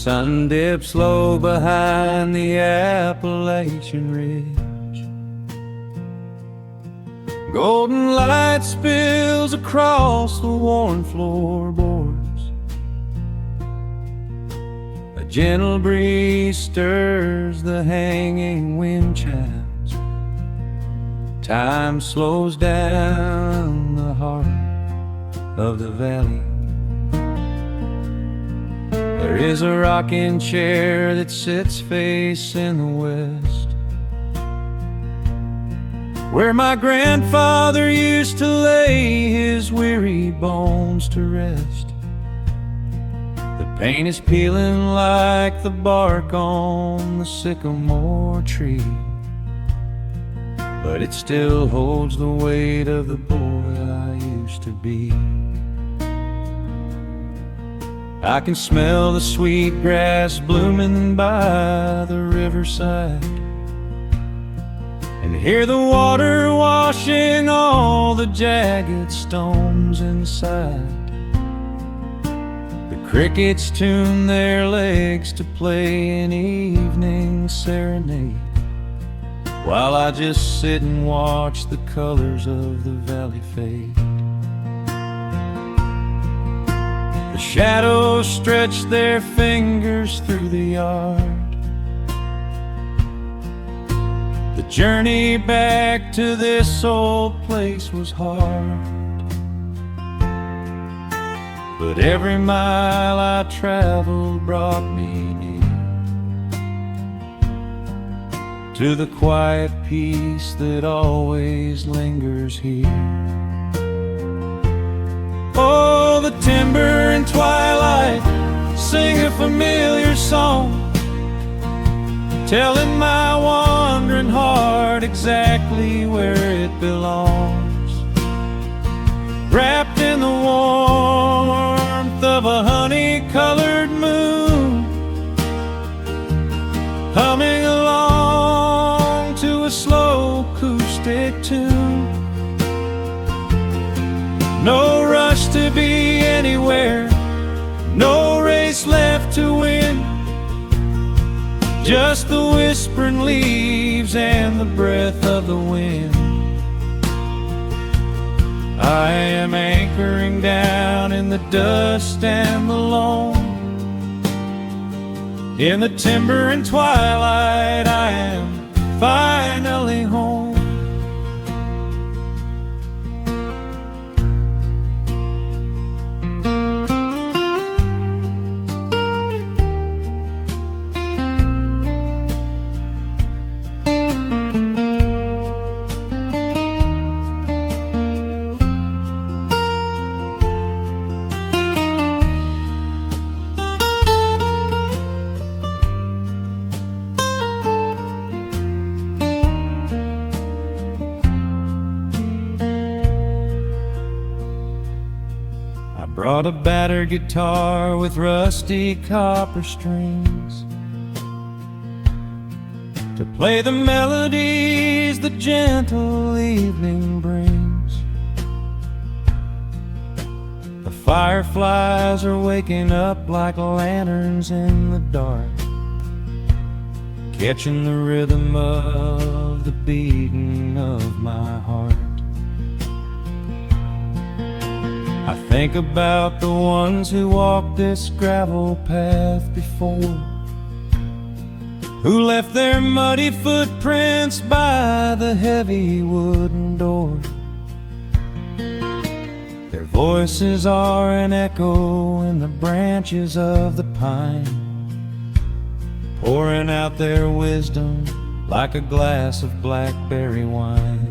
sun dips low behind the Appalachian Ridge. Golden light spills across the worn floorboards. A gentle breeze stirs the hanging wind chimes. Time slows down the heart of the valley. There is a rocking chair that sits facing the west, where my grandfather used to lay his weary bones to rest. The paint is peeling like the bark on the sycamore tree, but it still holds the weight of the boy I used to be. I can smell the sweet grass blooming by the riverside, and hear the water washing all the jagged stones inside. The crickets tune their legs to play an evening serenade, while I just sit and watch the colors of the valley fade. The shadows stretch their fingers through the yard. The journey back to this old place was hard, but every mile I traveled brought me near to the quiet peace that always lingers here. Oh, the timber and twilight sing a familiar song, telling my wandering heart exactly where it belongs. Wrapped in the warmth of a honey-colored moon, humming along to a slow acoustic tune. No rush to be anywhere, no race left to win, just the whispering leaves and the breath of the wind. I am anchoring down in the dust and the loam. In the timber and twilight I am finally home. Brought a battered guitar with rusty copper strings to play the melodies the gentle evening brings. The fireflies are waking up like lanterns in the dark, catching the rhythm of the beating of my heart. I think about the ones who walked this gravel path before, who left their muddy footprints by the heavy wooden door. Their voices are an echo in the branches of the pine, pouring out their wisdom like a glass of blackberry wine.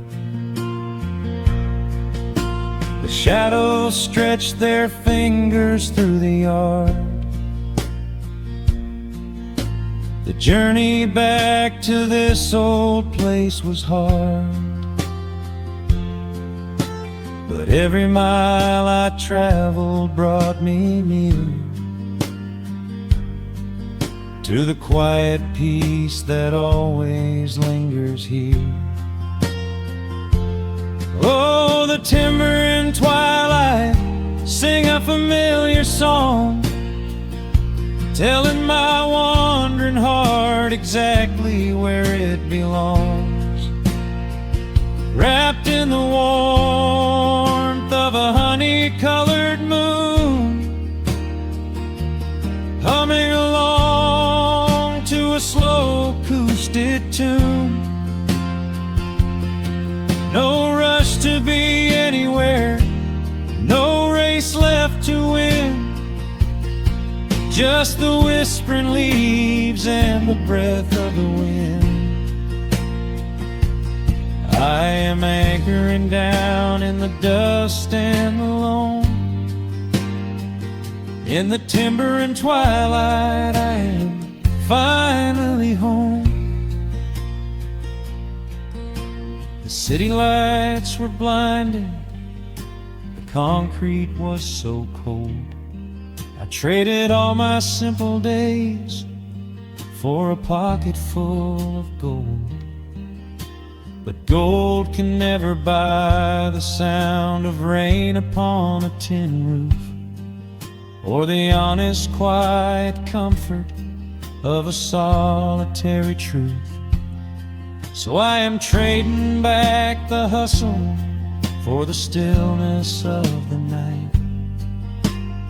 The shadows stretch their fingers through the yard. The journey back to this old place was hard, but every mile I traveled brought me near to the quiet peace that always lingers here. Oh, the timber and twilight sing a familiar song, telling my wandering heart exactly where it belongs. Wrapped in the warmth of a honey-colored moon, humming along to a slow acoustic tune. No rush to be anywhere, no race left to win, just the whispering leaves and the breath of the wind. I am anchoring down in the dust and the loam. In the timber and twilight, I am finally home. The city lights were blinding, the concrete was so cold. I traded all my simple days for a pocket full of gold. But gold can never buy the sound of rain upon a tin roof, or the honest, quiet comfort of a solitary truth. So I am trading back the hustle for the stillness of the night,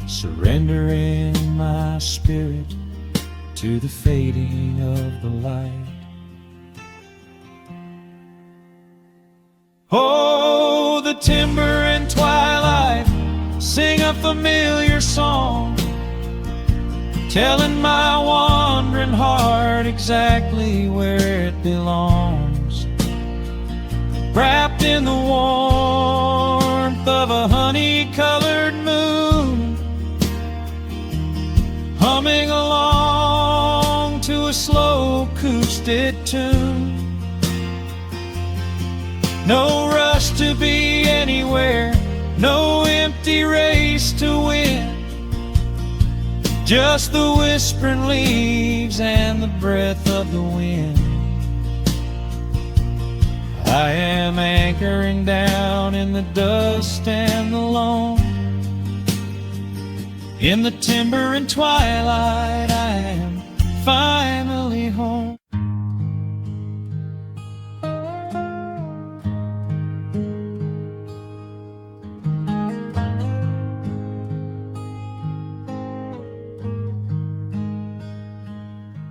surrendering my spirit to the fading of the light. Oh, the timber and twilight sing a familiar song, telling my wandering heart exactly where it belongs. Wrapped in the warmth of a honey-colored moon, humming along to a slow acoustic tune. No rush to be anywhere, no empty race to win, just the whispering leaves and the breath of the wind. I am anchoring down in the dust and the loam. In the timber and twilight, I am finally home.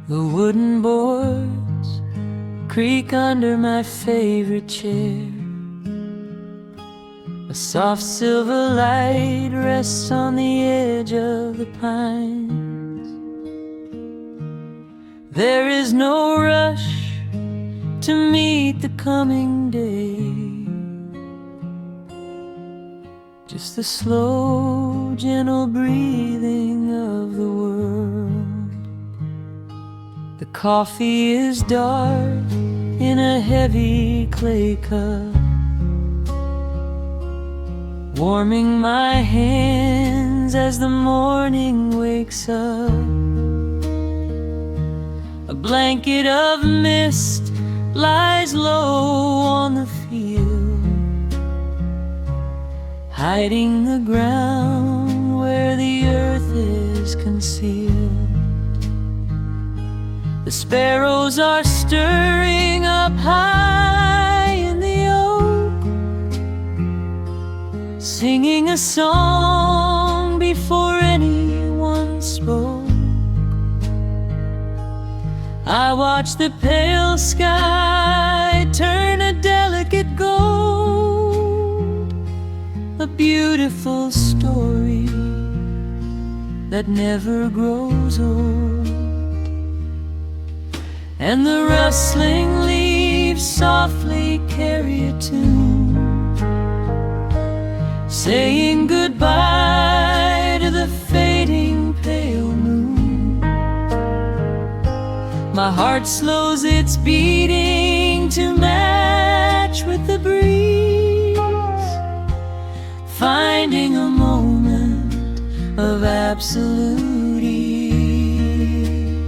The wooden boards creak under my favorite chair. A soft silver light rests on the edge of the pines. There is no rush to meet the coming day, just the slow, gentle breathing of the world. The coffee is dark in a heavy clay cup, warming my hands as the morning wakes up. A blanket of mist lies low on the field, hiding the ground where the earth is concealed. The sparrows are stirring up high in the oak, singing a song before anyone spoke. I watch the pale sky turn a delicate gold, a beautiful story that never grows old. And the rustling leaves softly carry a tune, saying goodbye to the fading pale moon. My heart slows its beating to match with the breeze, finding a moment of absolute ease.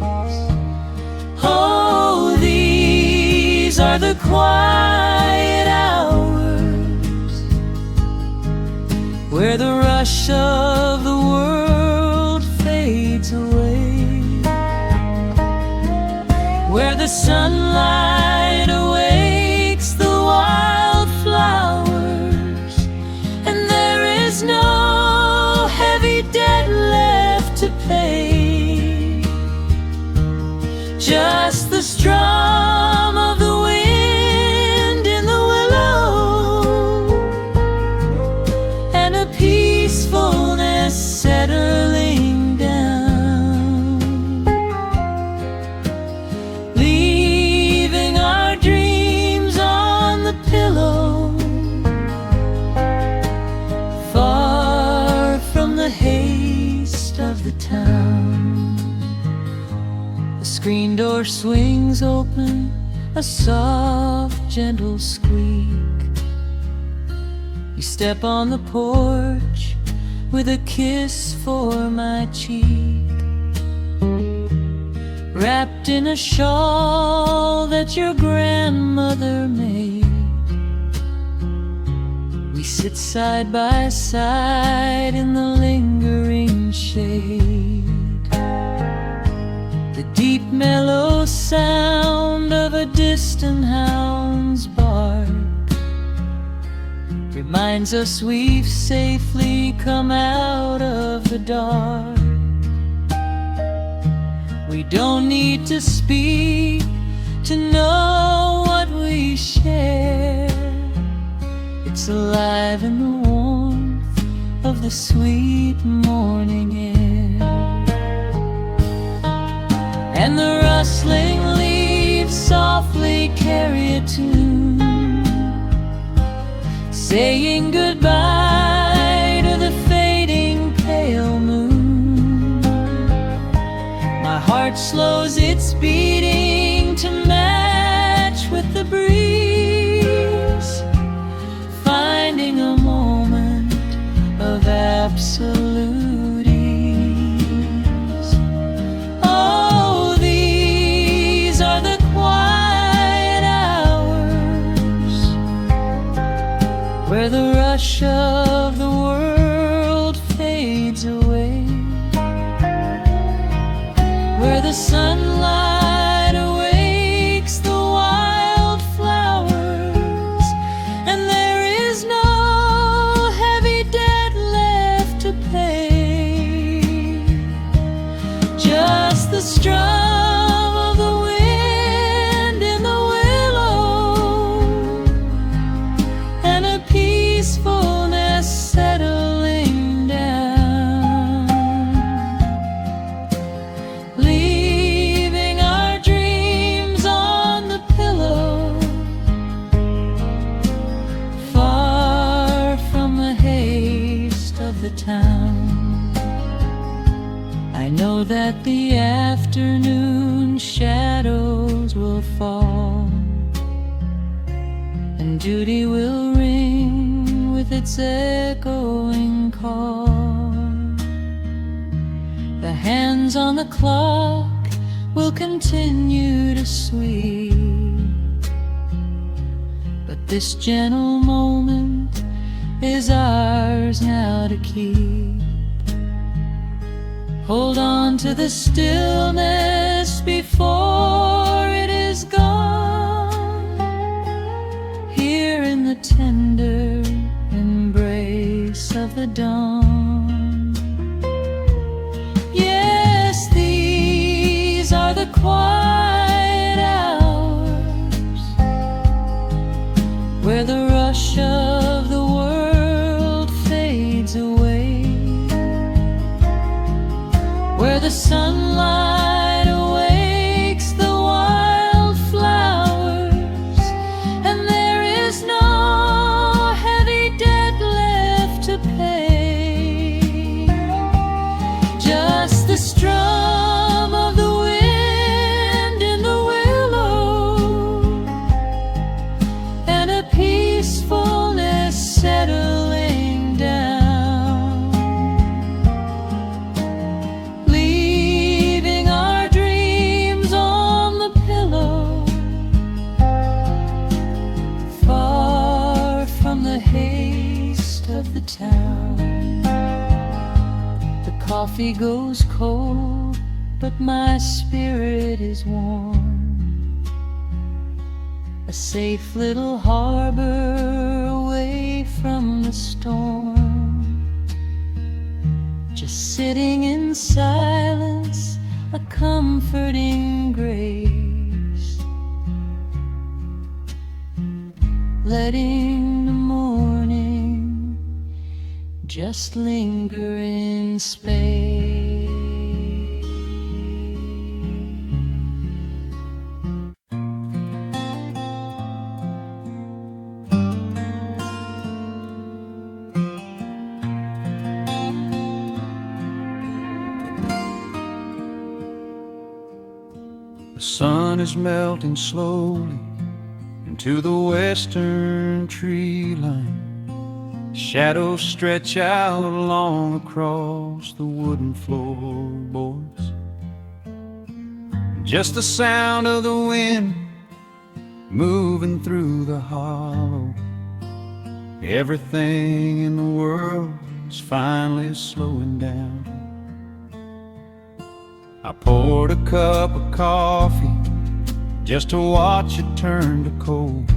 Oh, these are the quiet hours where the rush of the world fades away. where the sunlight awakes the wildflowers, and there is no heavy debt left to pay, just the strum of the wind in the willow, and a peacefulness settling down, leaving our dreams on the pillow, far from the haste of the town. The screen door swings open, a soft, gentle squeak. You step on the porch with a kiss for my cheek, wrapped in a shawl that your grandmother made. We sit side by side in the lingering shade. The deep mellow sound of a distant hound's bark reminds us we've safely come out of the dark. We don't need to speak to know what we share. It's alive in the warmth of the sweet morning air, and the rustling leaves softly carry a tune, saying goodbye to the fading pale moon. My heart slows its beating to match with the breeze, finding a moment of absolute ease. Oh, these are the quiet hours, where the rush of the world fades away, where the sunlight awakes the wildflowers, and there is no heavy debt left to pay, just the strum of the wind in the willow, and a peacefulness settling down, leaving our dreams on the pillow, far from the haste of the town. I know that the afternoon shadows will fall, and duty will ring with its echoing call. The hands on the clock will continue to sweep, but this gentle moment is ours now to keep. Hold on to the stillness before it is gone, here in the tender embrace of the dawn. Yes, these are the quiet hours, where the rush of the world fades away, where the sunlight awakes the wildflowers, and there is no heavy debt left to pay, just the strum of the wind in the willow, and a peacefulness settling down, leaving our dreams on the pillow, far from the haste of the town. The coffee goes cold, but my spirit is warm. a safe little harbor away from the storm. Just sitting in silence, a comforting grace, letting the morning just linger in space. The sun is melting slowly into the western tree line. Shadows stretch out long across the wooden floorboards. Just the sound of the wind moving through the hollow. Everything in the world is finally slowing down. I poured a cup of coffee just to watch it turn to cold.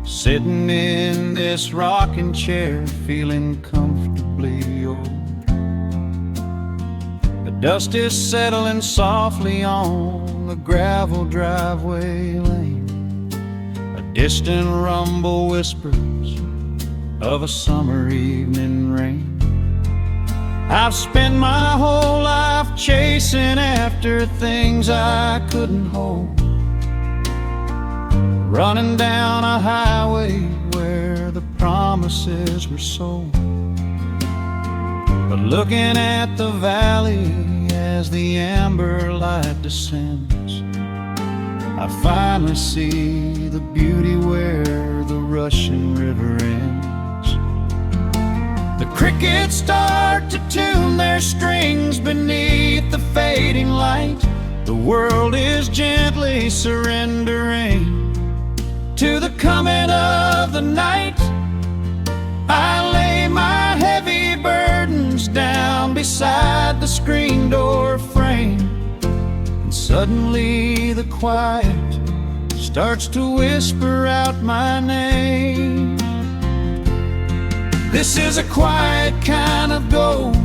Sitting in this rocking chair, feeling comfortably old. The dust is settling softly on the gravel driveway lane. A distant rumble whispers of a summer evening rain. I've spent my whole life chasing after things I couldn't hold, running down a highway where the promises were sold. But looking at the valley as the amber light descends, I finally see the beauty where the rushing river ends. The crickets start to tune their strings beneath the fading light. The world is gently surrendering to the coming of the night. I lay my heavy burdens down beside the screen door frame, and suddenly the quiet starts to whisper out my name. This is a quiet kind of gold,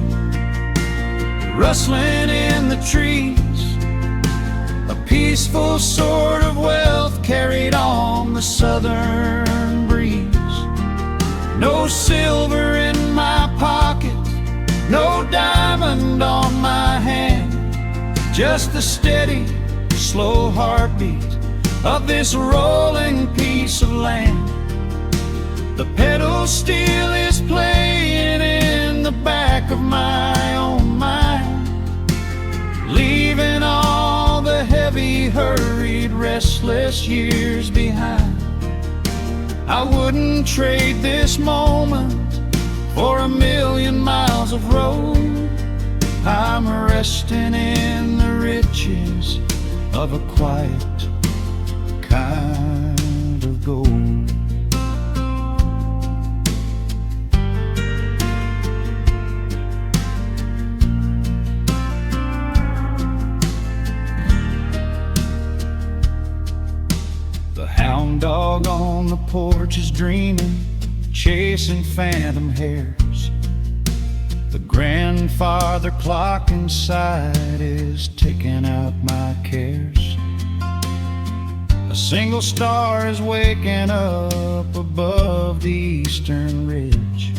rustling in the trees, a peaceful sort of wealth carried on the southern breeze. No silver in my pocket, no diamond on my hand, just the steady, slow heartbeat of this rolling piece of land. The pedal steel is playing in the back of my own mind, leaving all the heavy, hurried, restless years behind. I wouldn't trade this moment for 1,000,000 miles of road. I'm resting in the riches of a quiet kind of gold. Hound dog on the porch is dreaming, chasing phantom hares. The grandfather clock inside is ticking out my cares. A single star is waking up above the eastern ridge.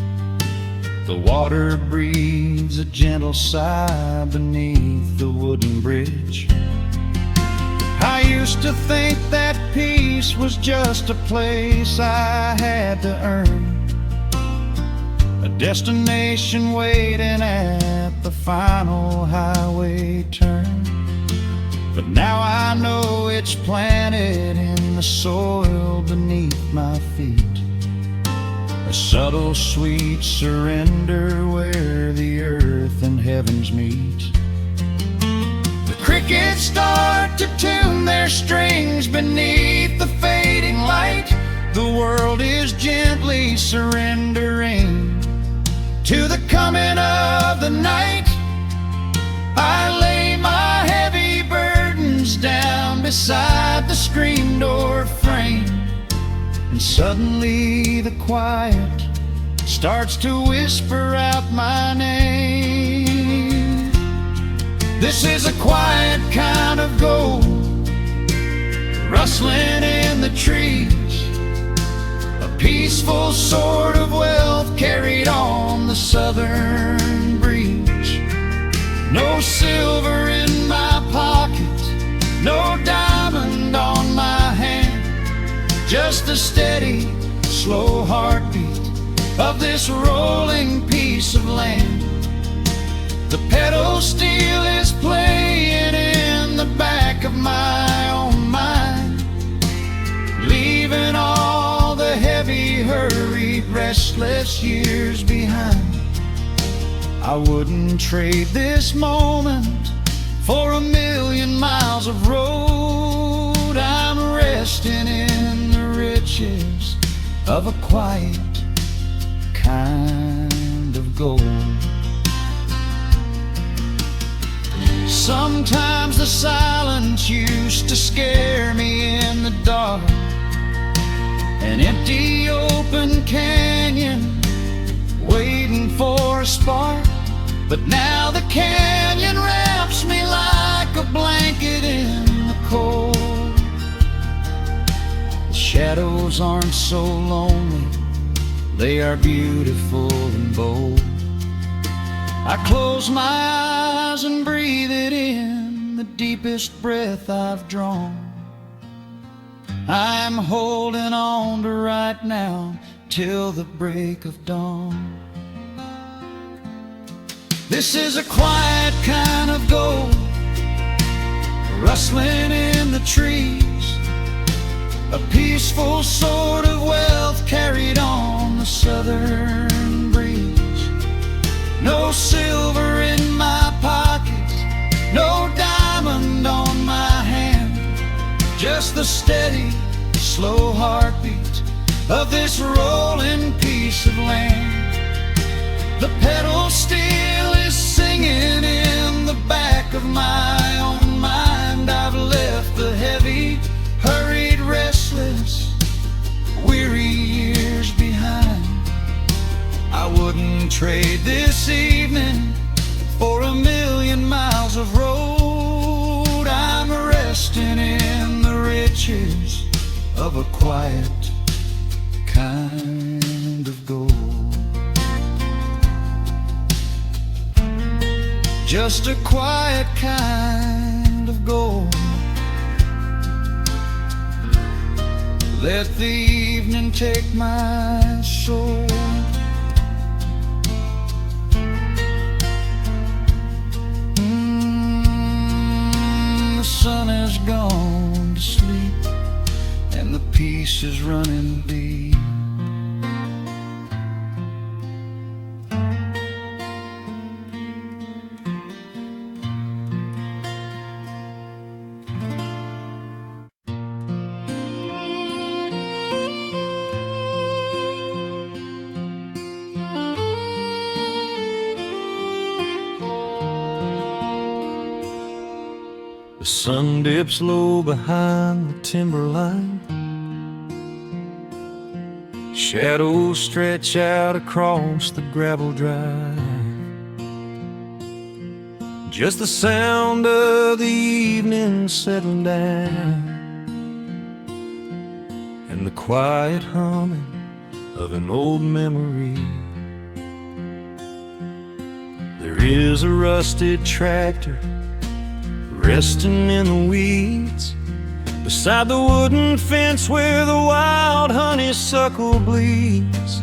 The water breathes a gentle sigh beneath the wooden bridge. I used to think that peace was just a place I had to earn, a destination waiting at the final highway turn. But now I know it's planted in the soil beneath my feet, a subtle sweet surrender where the earth and heavens meet. Crickets start to tune their strings beneath the fading light. The world is gently surrendering to the coming of the night. I lay my heavy burdens down beside the screen door frame, and suddenly the quiet starts to whisper out my name. This is a quiet kind of gold, rustling in the trees, a peaceful sort of wealth carried on the southern breeze. No silver in my pocket, no diamond on my hand, just a steady, slow heartbeat of this rolling piece of land. The pedal steel is playing in the back of my own mind, leaving all the heavy, hurried, restless years behind. I wouldn't trade this moment for 1,000,000 miles of road. I'm resting in the riches of a quiet kind of gold. Sometimes the silence used to scare me in the dark, an empty open canyon waiting for a spark. But now the canyon wraps me like a blanket in the cold. The shadows aren't so lonely, they are beautiful and bold. I close my eyes and breathe it in, the deepest breath I've drawn. I'm holding on to right now till the break of dawn. This is a quiet kind of gold, rustling in the trees, a peaceful sort of wealth carried on the southern breeze. No silver in my pocket, no diamond on my hand, just the steady, slow heartbeat of this rolling piece of land. The pedal steel is singing in the back of my own mind. I've left the heavy, hurried, restless, weary years behind. I wouldn't trade this evening for 1,000,000 miles of road. I'm resting in the riches of a quiet kind of gold. Just a quiet kind of gold. Let the evening take my soul. The sun has gone to sleep and the peace is running deep. The sun dips low behind the timberline, shadows stretch out across the gravel drive. Just the sound of the evening settling down, and the quiet humming of an old memory. There is a rusted tractor resting in the weeds beside the wooden fence where the wild honeysuckle bleeds.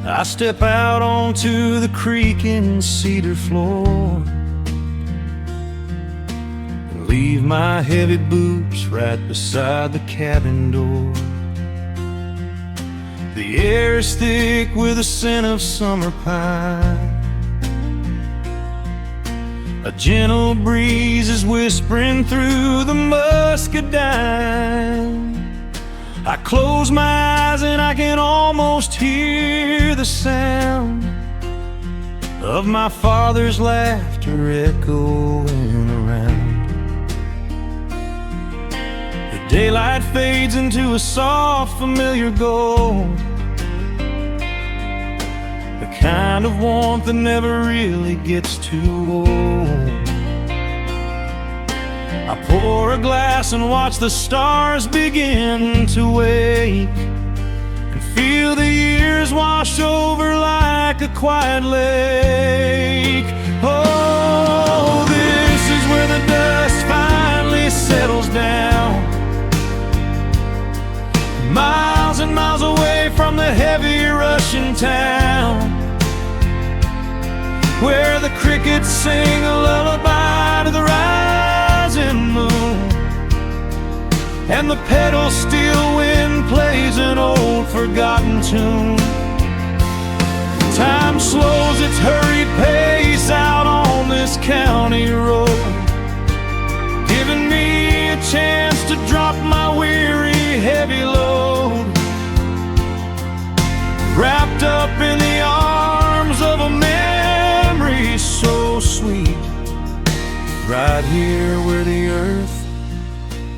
I step out onto the creaking cedar floor and leave my heavy boots right beside the cabin door. The air is thick with the scent of summer pine. A gentle breeze is whispering through the muscadine. I close my eyes and I can almost hear the sound of my father's laughter echoing around. Daylight fades into a soft, familiar gold, the kind of warmth that never really gets too old. I pour a glass and watch the stars begin to wake, and feel the years wash over like a quiet lake. Oh, this is where the dust finally settles down, miles and miles away from the heavy Russian town, where the crickets sing a lullaby to the rising moon, and the pedal steel wind plays an old forgotten tune. Time slows its hurried pace out on this county road, giving me a chance to drop my weary, heavy load, wrapped up in the arms of a memory so sweet, right here where the earth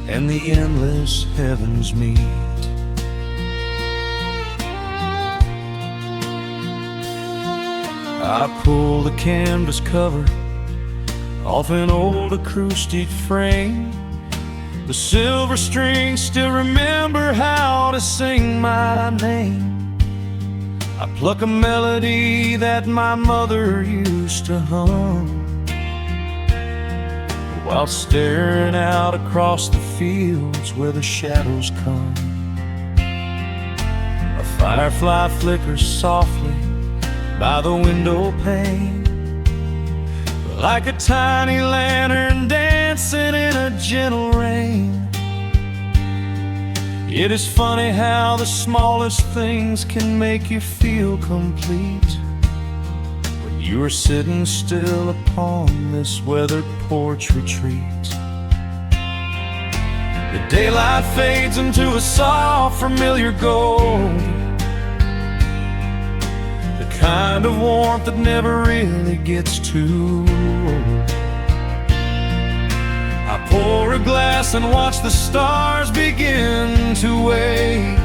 and the endless heavens meet. I pull the canvas cover off an old acoustic frame. The silver strings still remember how to sing my name. I pluck a melody that my mother used to hum, while staring out across the fields where the shadows come. A firefly flickers softly by the window pane, like a tiny lantern dancing in a gentle rain. It is funny how the smallest things can make you feel complete, when you are sitting still upon this weathered porch retreat. The daylight fades into a soft, familiar gold, kind of warmth that never really gets too old. I pour a glass and watch the stars begin to wake,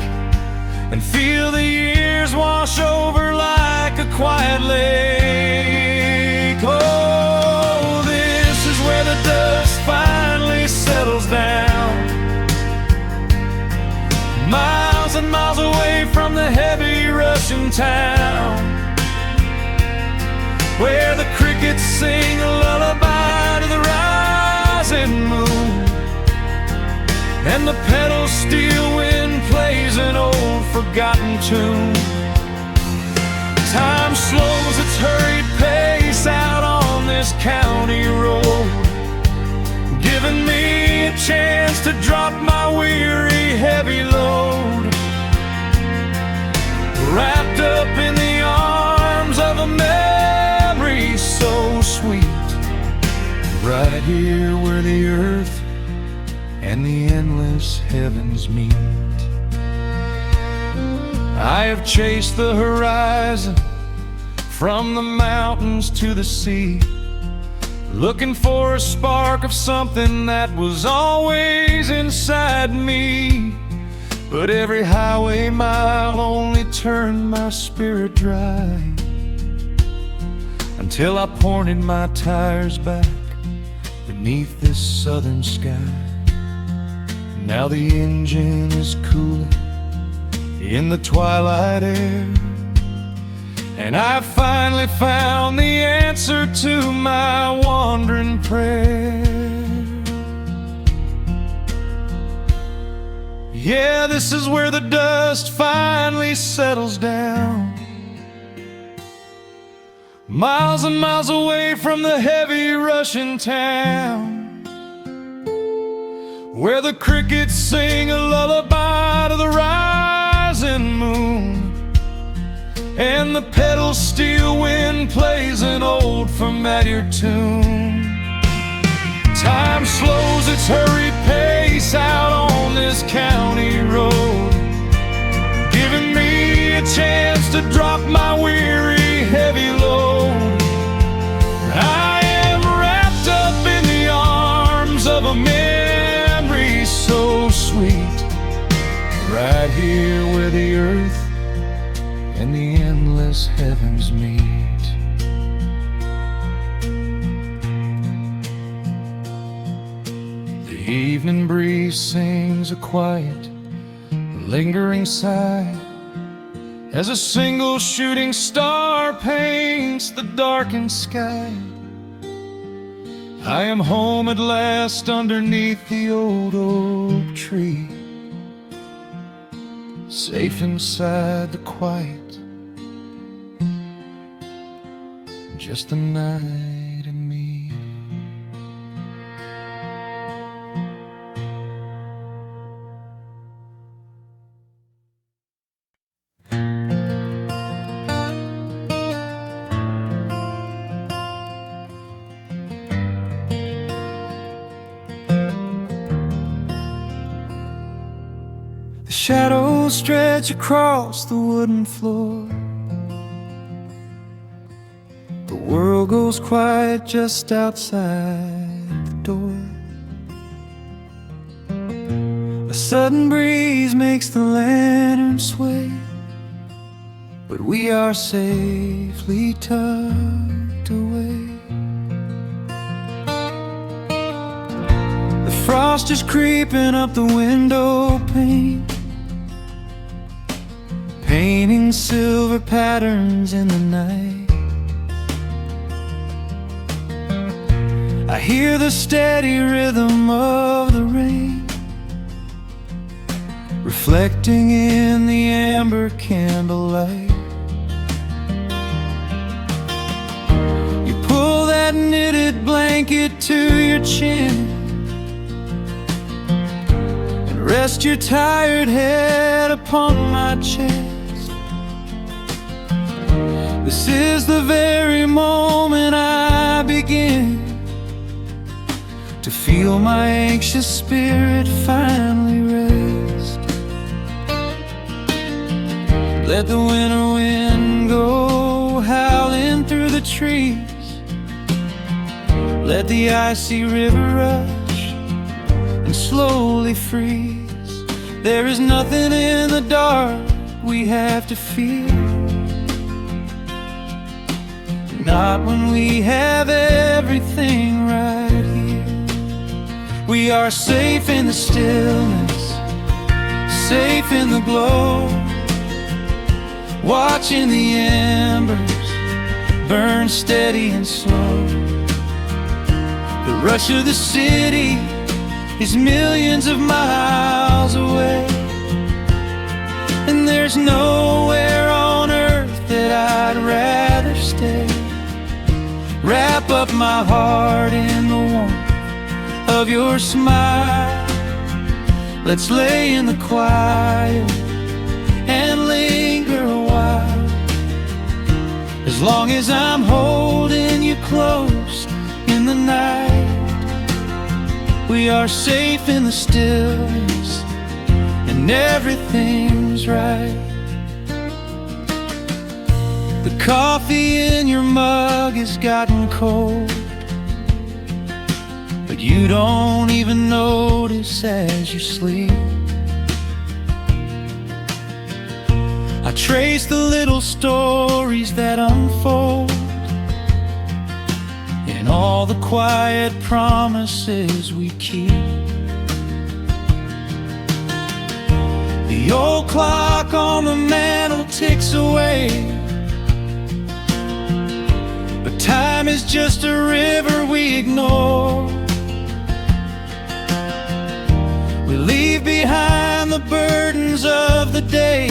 and feel the years wash over like a quiet lake. Oh, this is where the dust finally settles down, miles and miles away from the heavy Russian town, where the crickets sing a lullaby to the rising moon, and the pedal steel wind plays an old forgotten tune. Time slows its hurried pace out on this county road, giving me a chance to drop my weary, heavy load, wrapped up in the arms of a memory so sweet, right here where the earth and the endless heavens meet. I have chased the horizon from the mountains to the sea, looking for a spark of something that was always inside me. But every highway mile only turned my spirit dry, until I pointed my tires back beneath this southern sky. Now the engine is cooling in the twilight air, and I finally found the answer to my wandering prayer. Yeah, this is where the dust finally settles down, miles and miles away from the heavy Russian town, where the crickets sing a lullaby to the rising moon, and the pedal steel wind plays an old familiar tune. Time slows its hurried pace out on this county road, giving me a chance to drop my weary, heavy load. I am wrapped up in the arms of a memory so sweet, here where the earth and the endless heavens meet. The evening breeze sings a quiet, lingering sigh as a single shooting star paints the darkened sky. I am home at last underneath the old oak tree, safe inside the quiet, just the night and me. The shadows stretch across the wooden floor. The world goes quiet just outside the door. A sudden breeze makes the lantern sway, but we are safely tucked away. The frost is creeping up the window pane, painting silver patterns in the night. I hear the steady rhythm of the rain, reflecting in the amber candlelight. You pull that knitted blanket to your chin and rest your tired head upon my chest. This is the very moment I begin to feel my anxious spirit finally rest. Let the winter wind go howling through the trees. Let the icy river rush and slowly freeze. There is nothing in the dark we have to fear, not when we have everything right here. We are safe in the stillness, safe in the glow, watching the embers burn steady and slow. The rush of the city is millions of miles away, and there's nowhere on earth that I'd rather stay. Wrap up my heart in the warmth of your smile. Let's lay in the quiet and linger a while. As long as I'm holding you close in the night, we are safe in the stillness and everything's right. The coffee in your mug has gotten cold, but you don't even notice as you sleep. I trace the little stories that unfold in all the quiet promises we keep. The old clock on the mantle ticks away, but time is just a river we ignore. We leave behind the burdens of the day,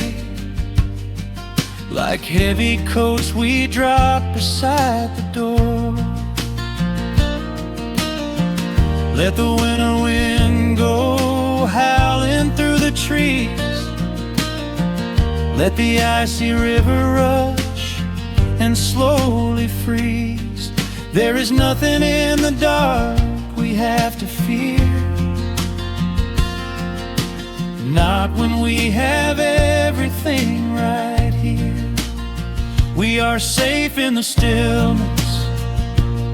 like heavy coats we drop beside the door. Let the winter wind go howling through the trees. Let the icy river rush and slowly freeze. There is nothing in the dark we have to fear, not when we have everything right here. We are safe in the stillness,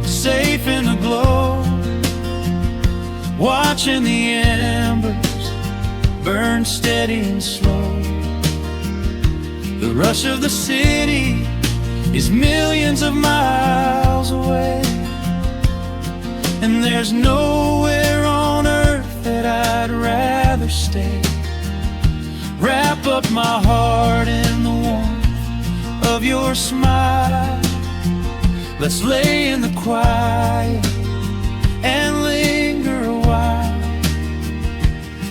safe in the glow, watching the embers burn steady and slow. rush of the city is millions of miles away, and there's nowhere on earth that I'd rather stay. Wrap up my heart in the warmth of your smile. Let's lay in the quiet and linger a while.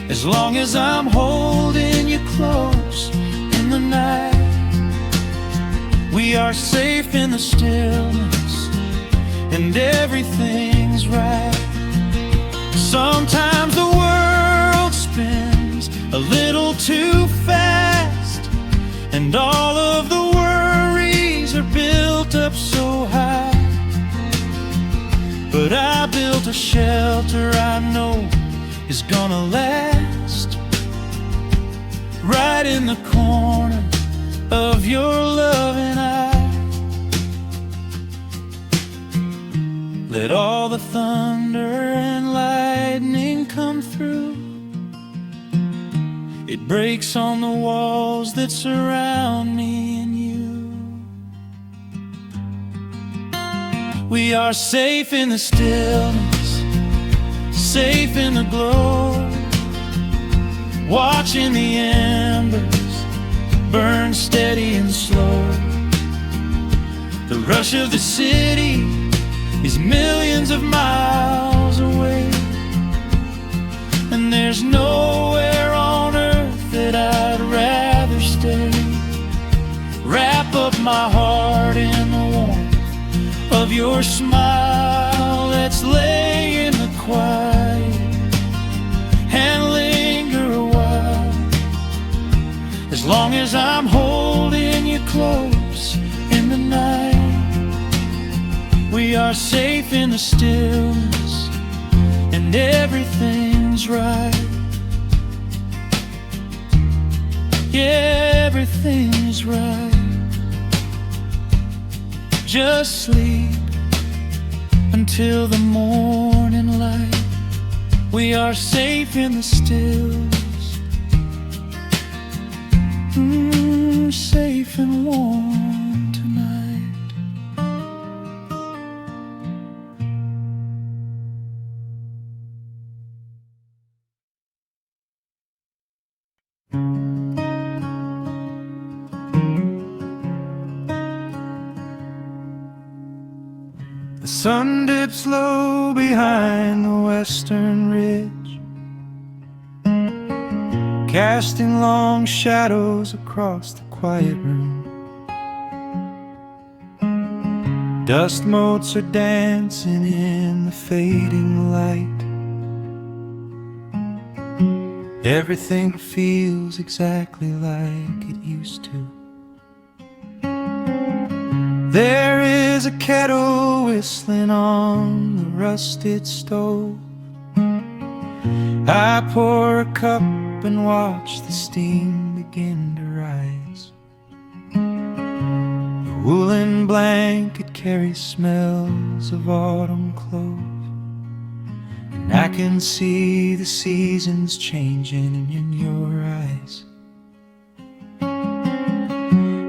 As long as I'm holding you close in the night, we are safe in the stillness, and everything's right. Sometimes the world spins a little too fast, and all of the worries are built up so high. But I built a shelter I know is gonna last, right in the corner of your loving eye. Let all the thunder and lightning come through. It breaks on the walls that surround me and you. We are safe in the stillness, safe in the glow, watching the embers burn steady and slow. The rush of the city is millions of miles away, and there's nowhere on earth that I'd rather stay. Wrap up my heart in the warmth of your smile. Let's lay in the quiet and linger a while. As long as I'm holding you close in the night, we are safe in the stillness, and everything's right. Yeah, everything's right. Just sleep until the morning light. We are safe in the stillness, safe and warm tonight. The sun dips low behind the western ridge, casting long shadows across the quiet room. Dust motes are dancing in the fading light. Everything feels exactly like it used to. There is a kettle whistling on the rusted stove. I pour a cup and watch the steam begin to rise. The woolen blanket carries smells of autumn clothes, and I can see the seasons changing in your eyes.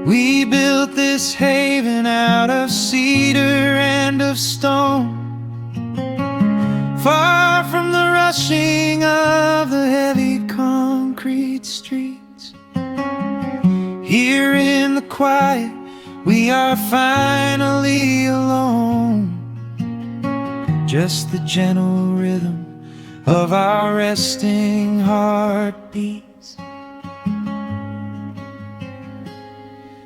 We built this haven out of cedar and of stone, far from the rushing of the heavy concrete streets. Here in the quiet, we are finally alone. Just the gentle rhythm of our resting heartbeats.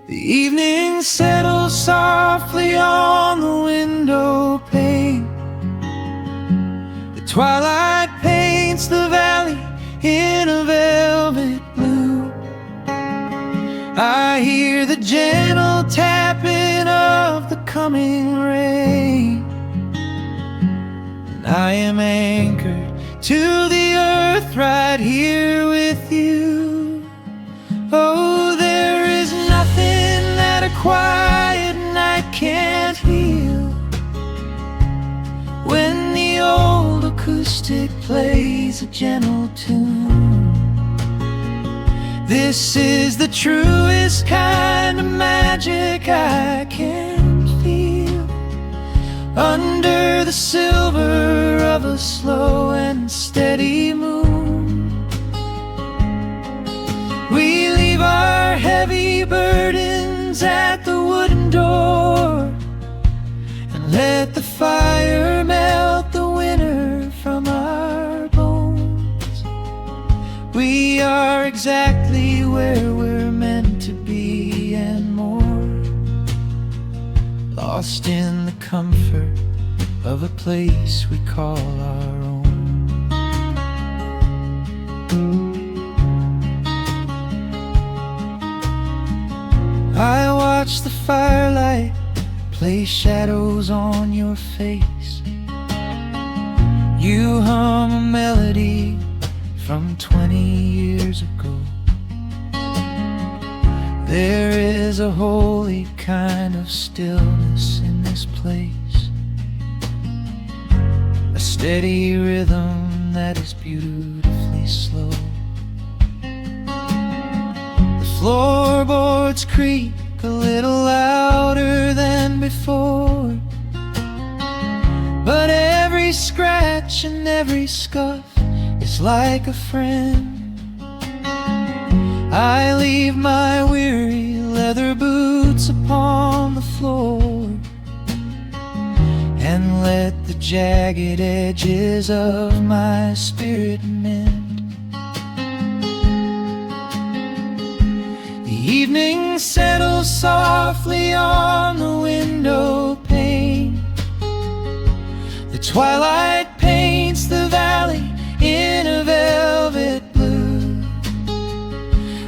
The evening settles softly on the window pane. The twilight paints the valley in a velvet blue. I hear the gentle tapping of the coming rain, and I am anchored to the earth right here with you. Oh, there is nothing that a quiet night can't heal. When the old acoustic plays a gentle tune, This is the truest kind of magic I can feel, under the silver of a slow and steady moon. We leave our heavy burdens at the wooden door, and let the fire melt the winter from our bones. We are exactly where we're meant to be and more, lost in the comfort of a place we call our own. I watch the firelight play shadows on your face. You hum a melody from 20 years ago. There is a holy kind of stillness in this place, a steady rhythm that is beautifully slow. The floorboards creak a little louder than before, but every scratch and every scuff is like a friend. I leave my weary leather boots upon the floor, and let the jagged edges of my spirit mend. The evening settles softly on the window pane. The twilight paints the valley in a velvet blue.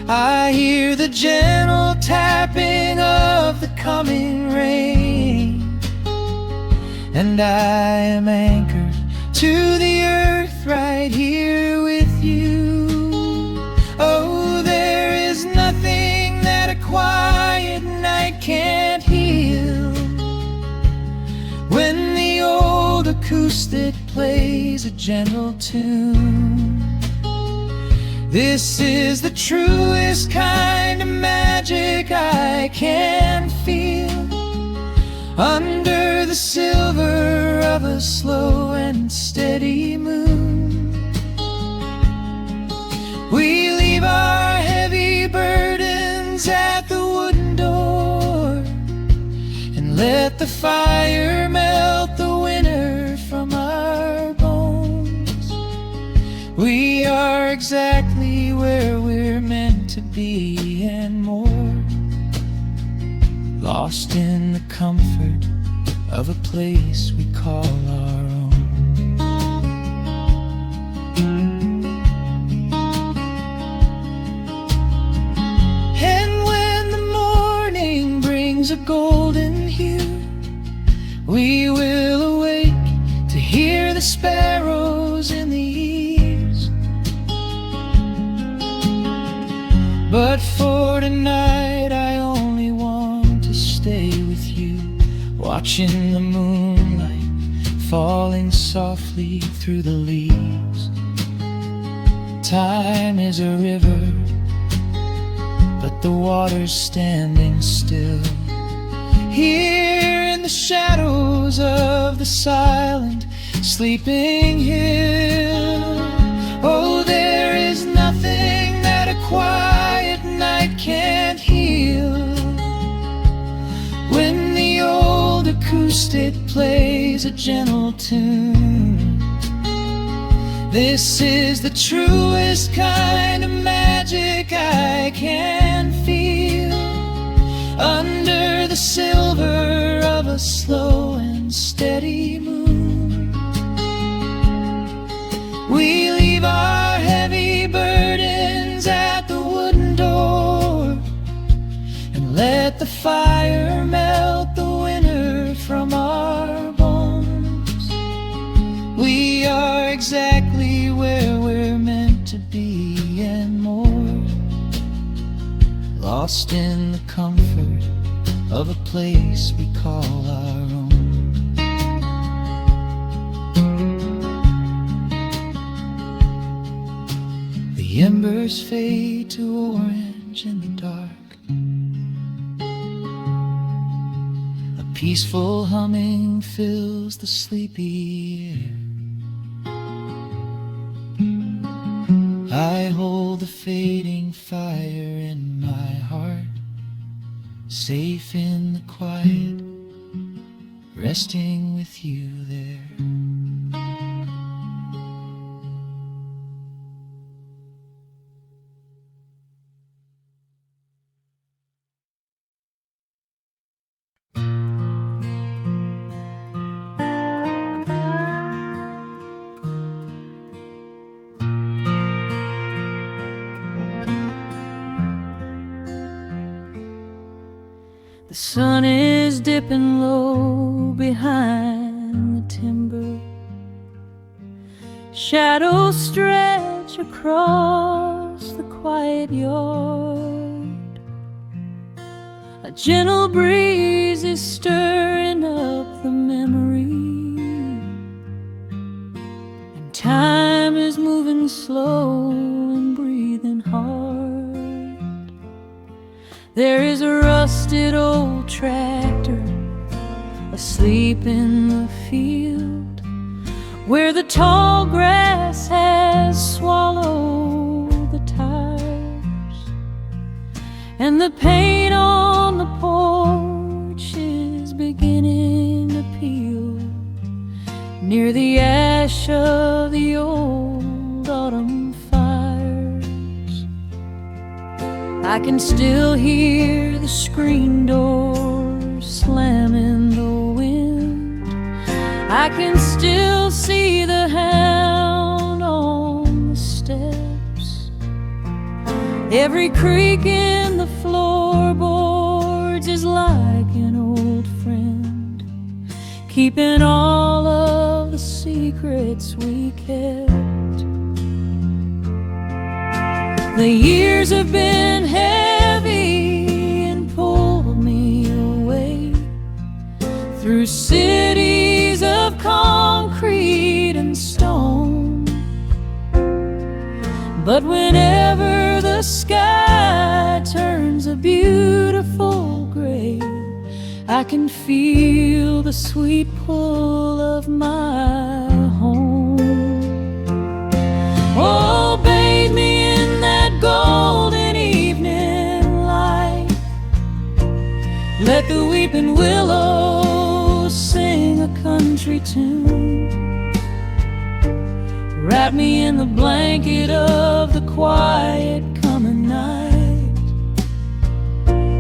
I hear the gentle tapping of the coming rain, and I am anchored to the earth right here with you. Oh, there is nothing that a quiet night can't heal, when the old acoustic plays a gentle tune. This is the truest kind of magic I can feel, under the silver of a slow and steady moon. We leave our heavy burdens at the wooden door, and let the fire melt the winter from our bones. We are exactly where we're meant to be and more, lost in the comfort of a place we call our own. And when the morning brings a golden hue, we will awake to hear the sparrows in the eaves. But for tonight I only want to stay with you, watching the moonlight falling softly through the leaves. Time is a river, but the water's standing still, here in the shadows of the silent sleeping hill. Oh, there is nothing that a quiet night can't heal, when the old acoustic plays a gentle tune. This is the truest kind of magic I can feel, under the silver of a slow and steady moon. We leave our heavy burdens at the wooden door, and let the fire melt the winter from our bones. We are exactly where we're meant to be and more, lost in the comfort of a place we call our own. The The embers fade to orange in the dark. A peaceful humming fills the sleepy air. I hold the fading fire in my heart, safe in the quiet, resting with you there. The sun is dipping low behind the timber. Shadows stretch across the quiet yard. A gentle breeze is stirring up the memory, and time is moving slow and breathing hard. There is a rusted old tractor asleep in the field, where the tall grass has swallowed the tires, and the paint on the porch is beginning to peel near the ash of the old autumn fires. I can still hear the screen door slam in the wind. I can still see the hound on the steps. Every creak in the floorboards is like an old friend, keeping all of the secrets we kept. The years have been heavy and pulled me away through cities of concrete and stone. But whenever the sky turns a beautiful gray, I can feel the sweet pull of my home. Oh, bathe me in that golden evening light. Let the weeping willows sing a country tune. Wrap me in the blanket of the quiet coming night,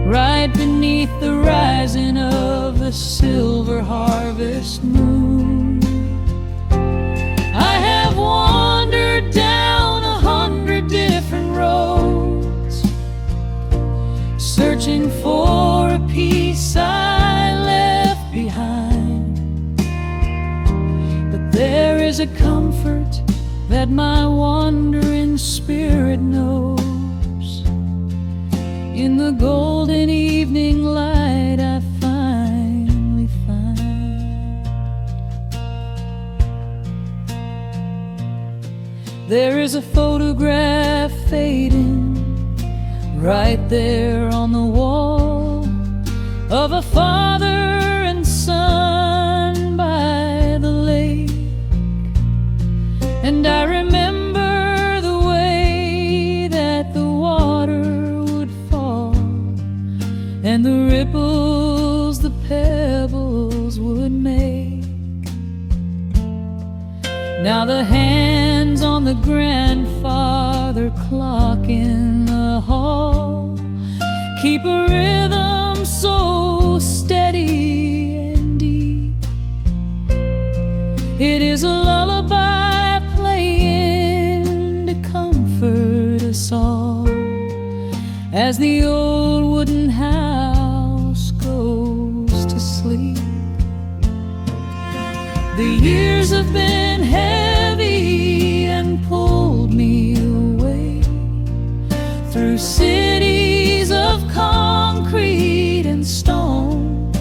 right beneath the rising of the silver harvest moon. I have wandered down 100 different roads, searching for a piece I left behind. But there is a comfort that my wandering spirit knows. In the golden evening light I finally find. There is a photograph fading right there on the wall, of a father and son by the lake. And I remember the way that the water would fall, and the ripples the pebbles would make. Now the hands on the grandfather clock in the hall keep a rhythm so steady and deep. It is a lullaby playing to comfort us all as the old wooden house goes to sleep. The years have been heavy and pulled me away through cities of concrete and stone.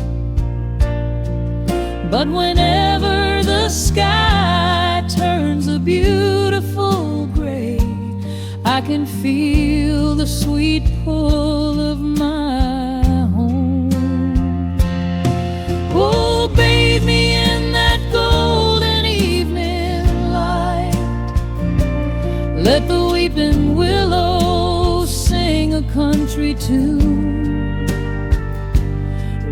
But whenever the sky turns a beautiful gray, I can feel the sweet pull of my home. Oh, bathe me in that golden evening light. Let the weeping willow sing a country tune.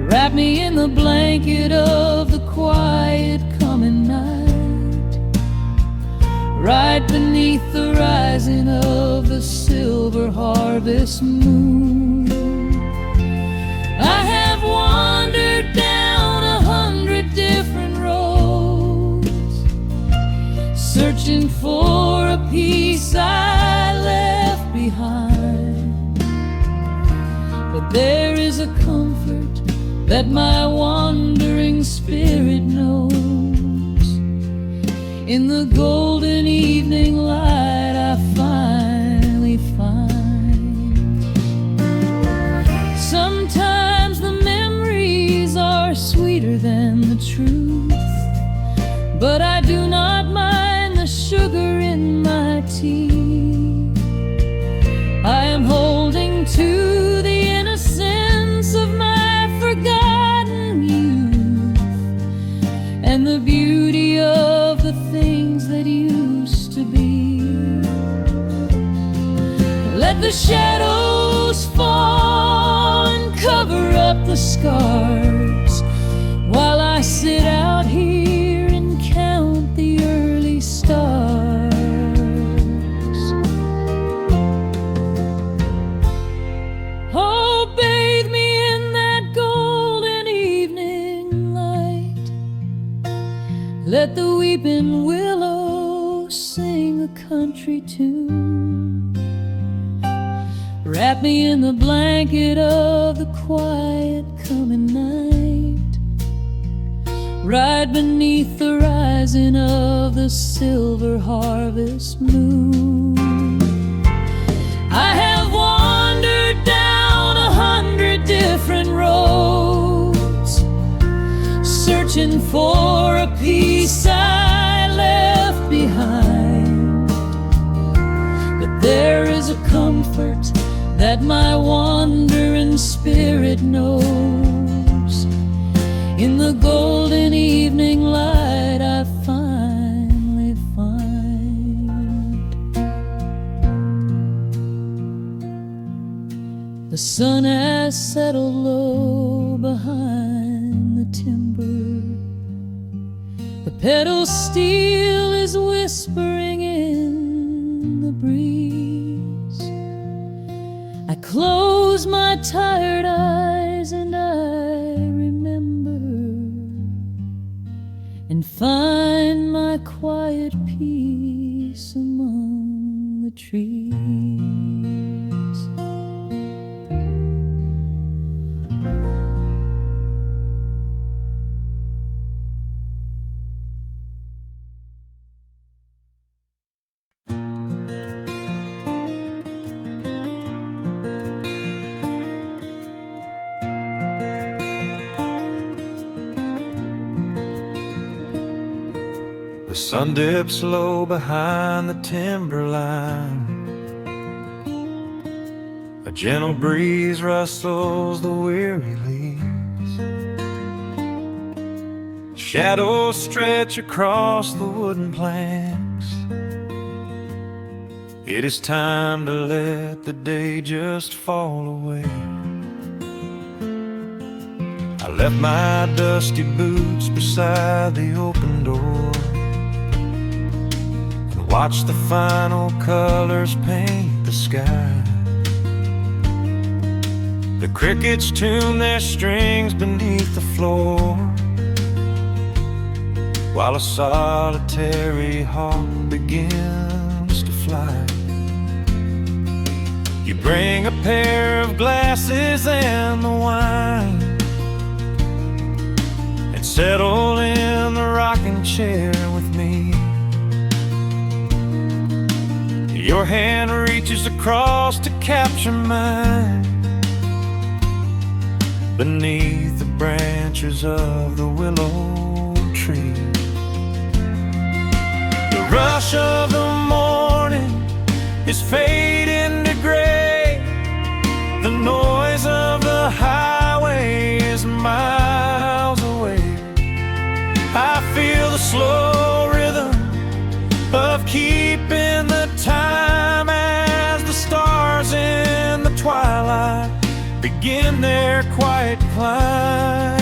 Wrap me in the blanket of the quiet coming night, right beneath the rising of the silver harvest moon. I have wandered down 100 different roads, searching for a piece I left behind. But there is a comfort that my wandering spirit knows. In the golden evening light I finally find. Sometimes the memories are sweeter than the truth, but I do not mind the sugar in my tea. I am holding to the innocence of my forgotten youth, and the beauty of the things that used to be. Let the shadows fall and cover up the scars, while I sit out here and count the early stars. Oh, bathe me in that golden evening light. Let the weeping willow sing a country tune. Wrap me in the blanket of the quiet coming night, right beneath the rising of the silver harvest moon. I have wandered down 100 different roads, searching for a piece I left behind. But there is a comfort that my wandering spirit knows. In the golden evening light I finally find. The sun has settled low behind the timber. The pedal steel is whispering in the breeze. I close my tired eyes and I remember, and find my quiet peace among the trees. The sun dips low behind the timberline. A gentle breeze rustles the weary leaves. Shadows stretch across the wooden planks. It is time to let the day just fall away. I left my dusty boots beside the open door, watch the final colors paint the sky. The crickets tune their strings beneath the floor, while a solitary hawk begins to fly. You bring a pair of glasses and the wine, and settle in the rocking chair with me. Your hand reaches across to capture mine, beneath the branches of the willow tree. The rush of the morning is fading to gray. The noise of the highway is miles away. I feel the slow rhythm of keeping the time as the stars in the twilight begin their quiet climb.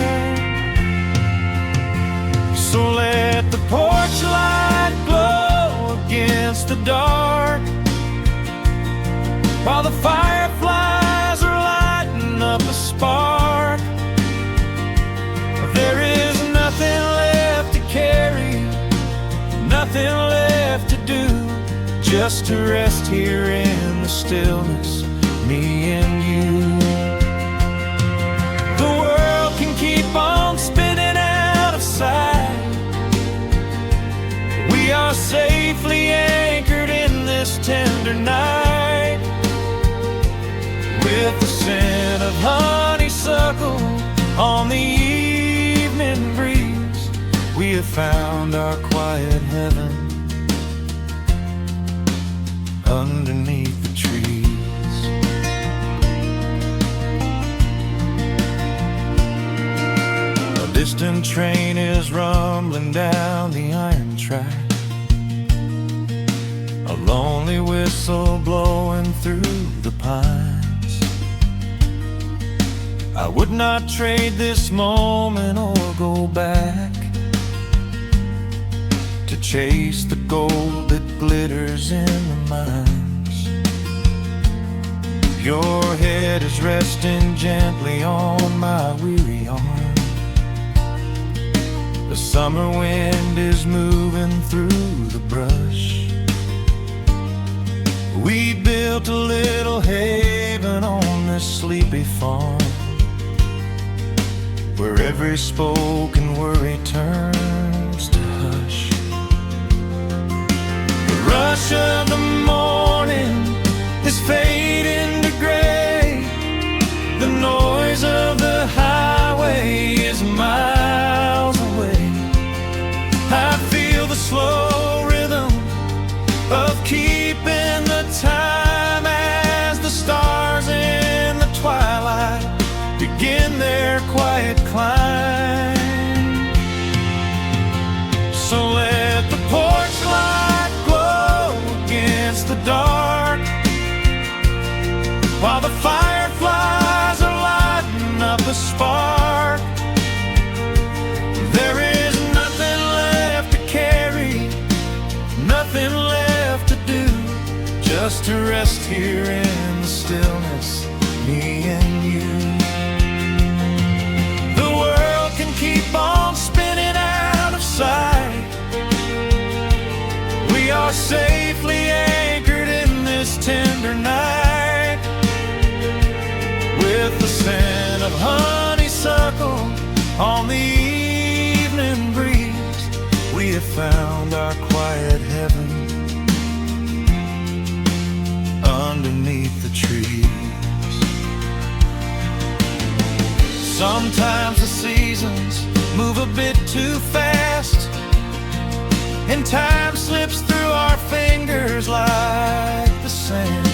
So let the porch light glow against the dark, while the fireflies are lighting up a spark. There is nothing left to carry, nothing left to do, just to rest here in the stillness, me and you. The world can keep on spinning out of sight. We are safely anchored in this tender night. With the scent of honeysuckle on the evening breeze, we have found our quiet heaven underneath the trees. A distant train is rumbling down the iron track, a lonely whistle blowing through the pines. I would not trade this moment or go back to chase the gold that glitters in the mines. Your head is resting gently on my weary arm. The summer wind is moving through the brush. We built a little haven on this sleepy farm, where every spoken worry turns to hush. The rush of the morning is fading to gray. The noise of the highway is miles away. I feel the slow rhythm of keeping the time as the stars in the twilight begin their quiet climb. So let the porch light glow against the dark, while the fireflies are lighting up a spark. There is nothing left to carry, nothing left to do, just to rest here in the stillness, me and you. Keep on spinning out of sight. We are safely anchored in this tender night. With the scent of honeysuckle on the evening breeze, we have found our quiet heaven underneath the trees. Sometimes the seasons move a bit too fast, and time slips through our fingers like the sand.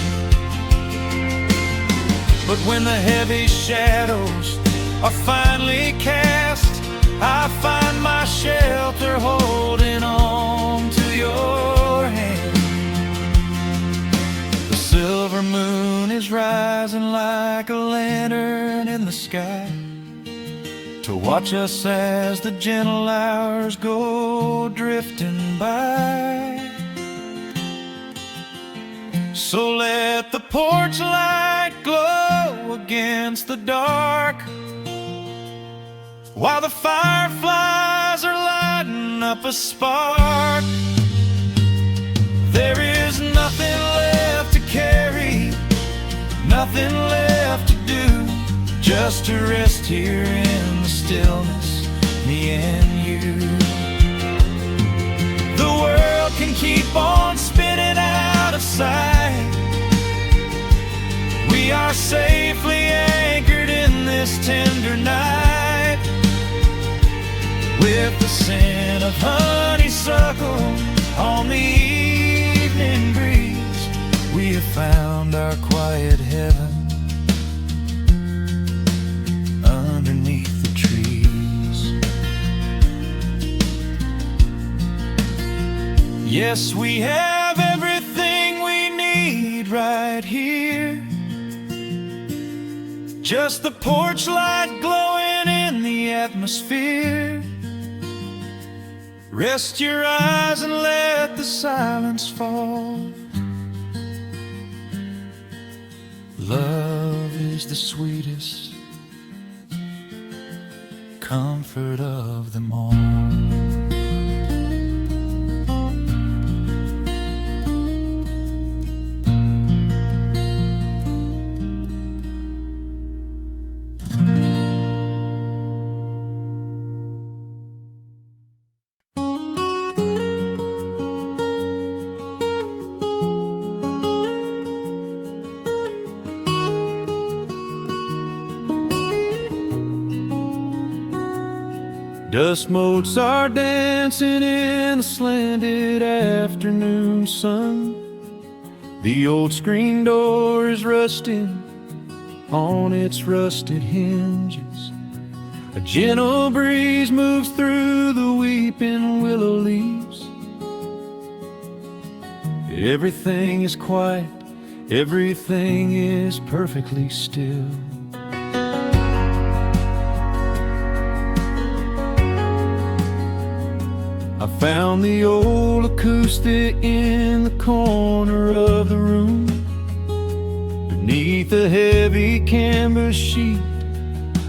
But when the heavy shadows are finally cast, I find my shelter holding on to your hand. The silver moon is rising like a lantern in the sky, to watch us as the gentle hours go drifting by. So let the porch light glow against the dark, while the fireflies are lighting up a spark. There is nothing left to carry, nothing left to do, just to rest here in the stillness, me and you. The world can keep on spinning out of sight. We are safely anchored in this tender night. With the scent of honeysuckle on the evening breeze, we found our quiet heaven underneath the trees. Yes, we have everything we need right here. Just the porch light glowing in the atmosphere. Rest your eyes and let the silence fall. Love is the sweetest comfort of them all. Dust motes are dancing in the slanted afternoon sun. The old screen door is rusting on its rusted hinges. A gentle breeze moves through the weeping willow leaves. Everything is quiet, everything is perfectly still. I found the old acoustic in the corner of the room, beneath a heavy canvas sheet,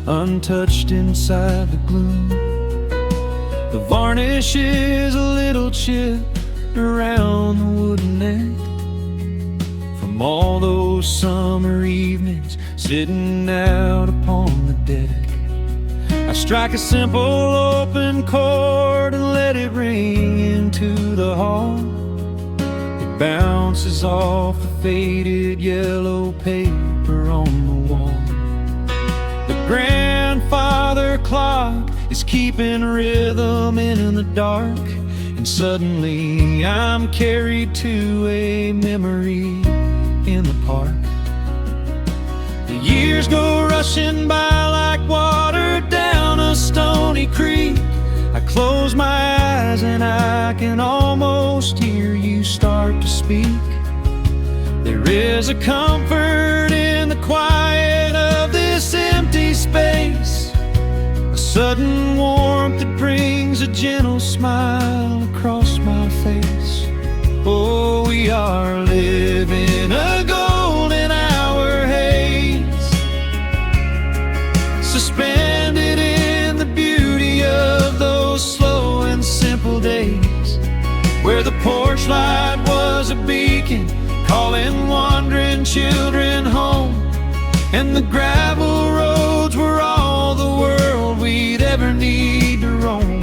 untouched inside the gloom. The varnish is a little chipped around the wooden neck from all those summer evenings sitting out upon the deck. I strike a simple open chord and let it ring into the hall. It bounces off the faded yellow paper on the wall. The grandfather clock is keeping rhythm in the dark, and suddenly I'm carried to a memory in the park. The years go rushing by like water down a stony creek. I close my eyes and I can almost hear you start to speak. There is a comfort in the quiet of this empty space, a sudden warmth that brings a gentle smile across my face. Oh, we are living a golden hour haze, suspended in the beauty of those slow and simple days, where the porch light was a beacon calling wandering children home, and the gravel roads were all the world we'd ever need to roam.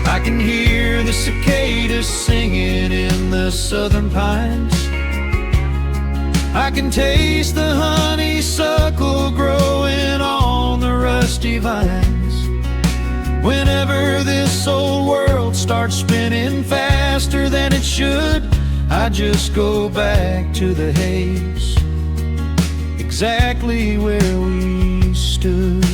I can hear the cicadas singing in the southern pines. I can taste the honeysuckle growing on the rusty vines. Whenever this old world starts spinning faster than it should, I just go back to the haze, exactly where we stood.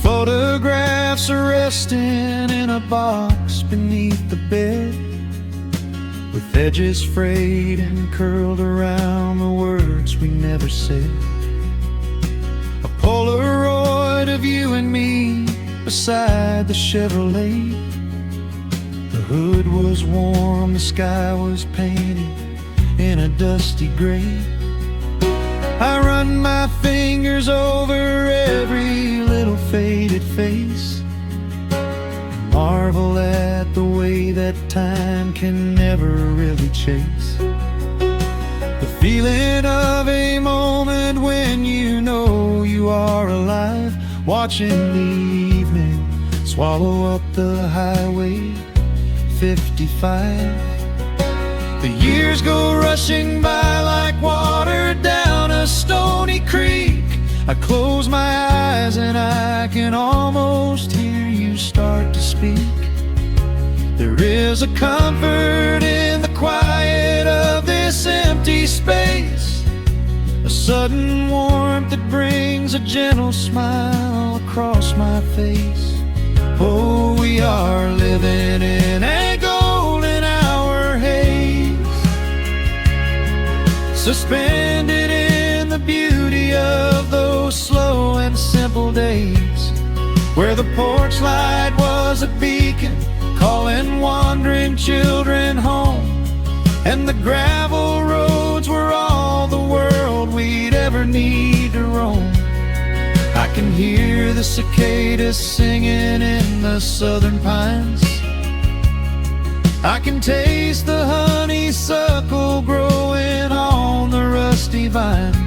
Photographs are resting in a box beneath the bed, with edges frayed and curled around the words we never said. A Polaroid of you and me beside the Chevrolet. The hood was warm, the sky was painted in a dusty gray. I run my fingers over every little faded face, marvel at the way that time can never really chase. The feeling of a moment when you know you are alive, watching the evening swallow up the highway 55. The years go rushing by like water down a stony I close my eyes and I can almost hear you start to speak. There is a comfort in the quiet of this empty space, a sudden warmth that brings a gentle smile across my face. Oh, we are living in a golden hour haze, suspended in the beauty of those slow and simple days, where the porch light was a beacon calling wandering children home, and the gravel roads were all the world we'd ever need to roam. I can hear the cicadas singing in the southern pines. I can taste the honeysuckle growing on the rusty vines.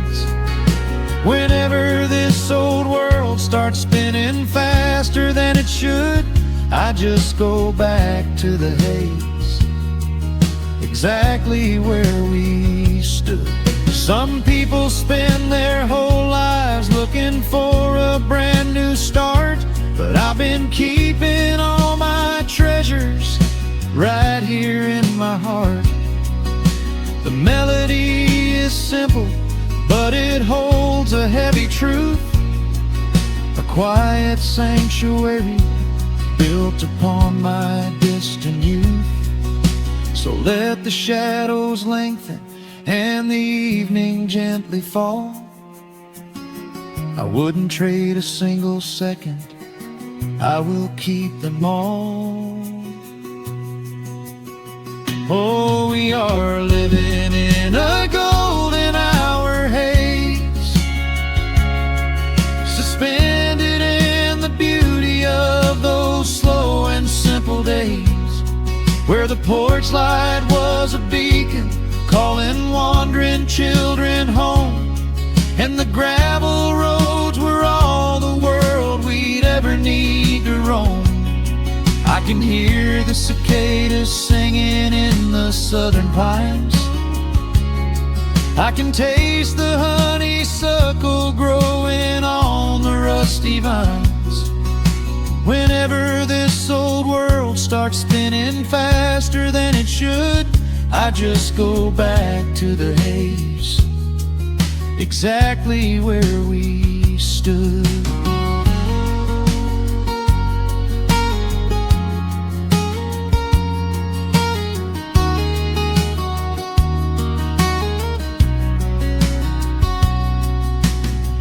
Whenever this old world starts spinning faster than it should, I just go back to the haze, exactly where we stood. Some people spend their whole lives looking for a brand new start, but I've been keeping all my treasures right here in my heart. The melody is simple, but it holds a heavy truth, a quiet sanctuary built upon my distant youth. So let the shadows lengthen and the evening gently fall. I wouldn't trade a single second, I will keep them all. Oh, we are living in a golden hour haze, suspended in the beauty of those slow and simple days, where the porch light was a beacon calling wandering children home, and the gravel roads were all the world we'd ever need to roam. I can hear the cicadas singing in the southern pines. I can taste the honeysuckle growing on the rusty vines. Whenever this old world starts spinning faster than it should, I just go back to the haze, exactly where we stood.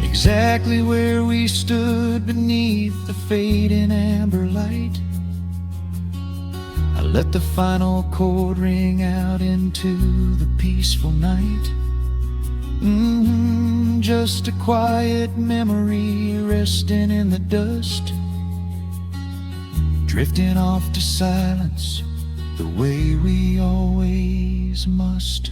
Exactly where we stood beneath the fading amber light. I let the final chord ring out into the peaceful night. Just a quiet memory resting in the dust, drifting off to silence the way we always must.